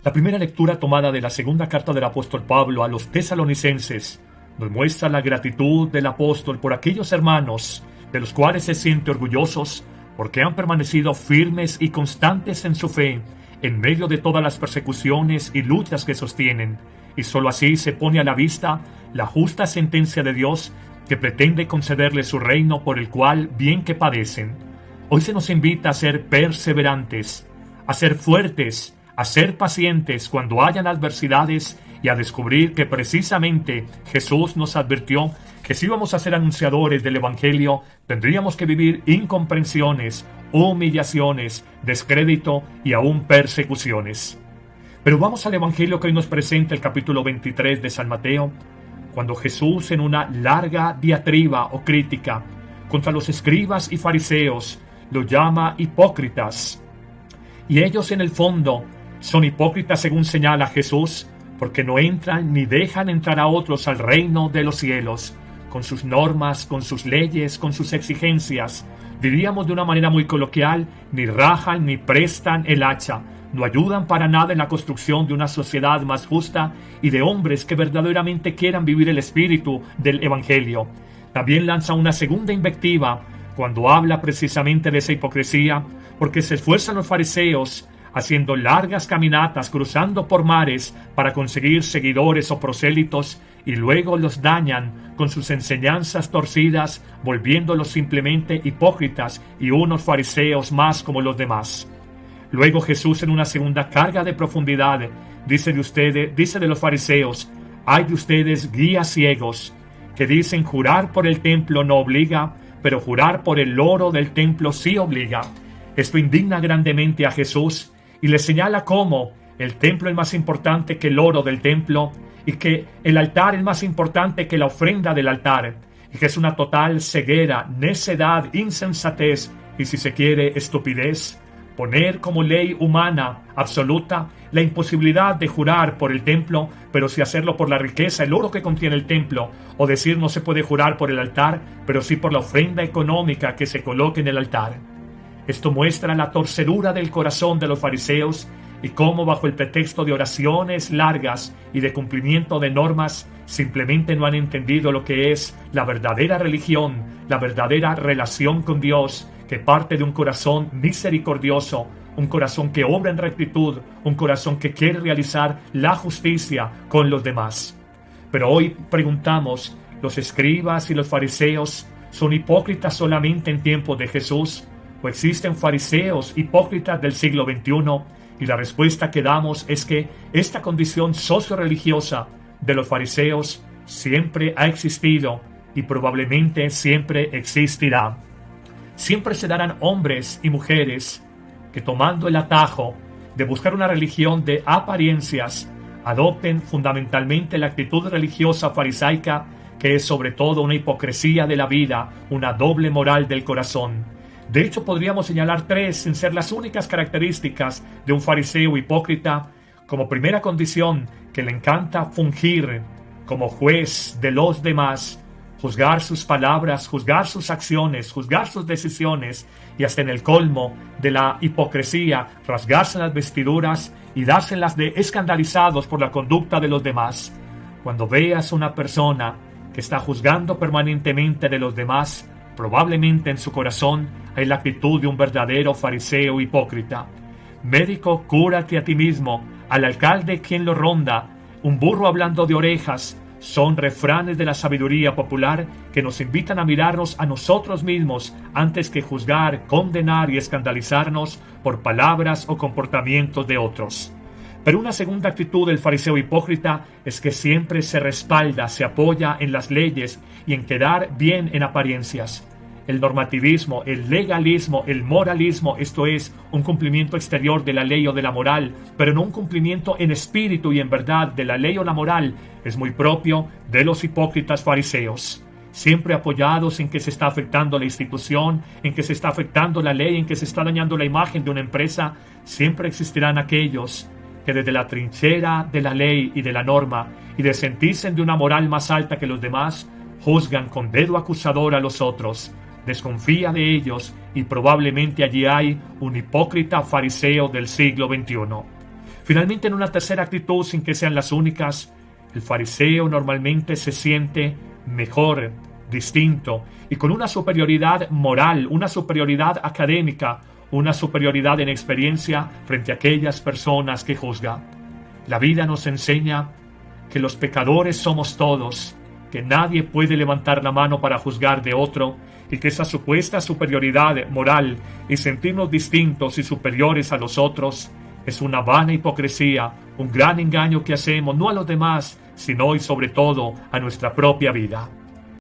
La primera lectura tomada de la segunda carta del apóstol Pablo a los tesalonicenses nos muestra la gratitud del apóstol por aquellos hermanos de los cuales se siente orgullosos porque han permanecido firmes y constantes en su fe en medio de todas las persecuciones y luchas que sostienen, y sólo así se pone a la vista la justa sentencia de Dios que pretende concederles su reino, por el cual bien que padecen. Hoy se nos invita a ser perseverantes, a ser fuertes, a ser pacientes cuando hayan adversidades y a descubrir que precisamente Jesús nos advirtió que si íbamos a ser anunciadores del Evangelio, tendríamos que vivir incomprensiones, humillaciones, descrédito y aún persecuciones. Pero vamos al Evangelio que hoy nos presenta el capítulo 23 de San Mateo, cuando Jesús, en una larga diatriba o crítica contra los escribas y fariseos, los llama hipócritas. Y ellos en el fondo son hipócritas, según señala Jesús, porque no entran ni dejan entrar a otros al reino de los cielos, con sus normas, con sus leyes, con sus exigencias. Diríamos de una manera muy coloquial, ni rajan ni prestan el hacha, no ayudan para nada en la construcción de una sociedad más justa y de hombres que verdaderamente quieran vivir el espíritu del Evangelio. También lanza una segunda invectiva cuando habla precisamente de esa hipocresía, porque se esfuerzan los fariseos haciendo largas caminatas, cruzando por mares para conseguir seguidores o prosélitos, y luego los dañan con sus enseñanzas torcidas, volviéndolos simplemente hipócritas y unos fariseos más como los demás. Luego Jesús, en una segunda carga de profundidad, dice de los fariseos: hay de ustedes guías ciegos, que dicen jurar por el templo no obliga, pero jurar por el oro del templo sí obliga. Esto indigna grandemente a Jesús y le señala cómo el templo es más importante que el oro del templo, y que el altar es más importante que la ofrenda del altar, y que es una total ceguera, necedad, insensatez y, si se quiere, estupidez poner como ley humana absoluta la imposibilidad de jurar por el templo, pero sí hacerlo por la riqueza, el oro que contiene el templo, o decir no se puede jurar por el altar, pero sí por la ofrenda económica que se coloque en el altar. Esto muestra la torcedura del corazón de los fariseos y cómo, bajo el pretexto de oraciones largas y de cumplimiento de normas, simplemente no han entendido lo que es la verdadera religión, la verdadera relación con Dios, que parte de un corazón misericordioso, un corazón que obra en rectitud, un corazón que quiere realizar la justicia con los demás. Pero hoy preguntamos, ¿los escribas y los fariseos son hipócritas solamente en tiempos de Jesús? ¿O existen fariseos hipócritas del siglo XXI? Y la respuesta que damos es que esta condición socio-religiosa de los fariseos siempre ha existido y probablemente siempre existirá. Siempre se darán hombres y mujeres que, tomando el atajo de buscar una religión de apariencias, adopten fundamentalmente la actitud religiosa farisaica, que es sobre todo una hipocresía de la vida, una doble moral del corazón. De hecho, podríamos señalar tres, sin ser las únicas características de un fariseo hipócrita. Como primera condición, que le encanta fungir como juez de los demás, juzgar sus palabras, juzgar sus acciones, juzgar sus decisiones, y hasta en el colmo de la hipocresía, rasgarse las vestiduras y dárselas de escandalizados por la conducta de los demás. Cuando veas una persona que está juzgando permanentemente de los demás, probablemente en su corazón hay la actitud de un verdadero fariseo hipócrita. Médico, cúrate a ti mismo, al alcalde quien lo ronda, un burro hablando de orejas, son refranes de la sabiduría popular que nos invitan a mirarnos a nosotros mismos antes que juzgar, condenar y escandalizarnos por palabras o comportamientos de otros. Pero una segunda actitud del fariseo hipócrita es que siempre se respalda, se apoya en las leyes y en quedar bien en apariencias. El normativismo, el legalismo, el moralismo, esto es, un cumplimiento exterior de la ley o de la moral, pero no un cumplimiento en espíritu y en verdad de la ley o la moral, es muy propio de los hipócritas fariseos. Siempre apoyados en que se está afectando la institución, en que se está afectando la ley, en que se está dañando la imagen de una empresa, siempre existirán aquellos que desde la trinchera de la ley y de la norma y de sentirse de una moral más alta que los demás, juzgan con dedo acusador a los otros, desconfía de ellos y probablemente allí hay un hipócrita fariseo del siglo XXI. Finalmente, en una tercera actitud, sin que sean las únicas, el fariseo normalmente se siente mejor, distinto y con una superioridad moral, una superioridad académica, una superioridad en experiencia frente a aquellas personas que juzga. La vida nos enseña que los pecadores somos todos, que nadie puede levantar la mano para juzgar de otro y que esa supuesta superioridad moral y sentirnos distintos y superiores a los otros es una vana hipocresía, un gran engaño que hacemos no a los demás, sino y sobre todo a nuestra propia vida.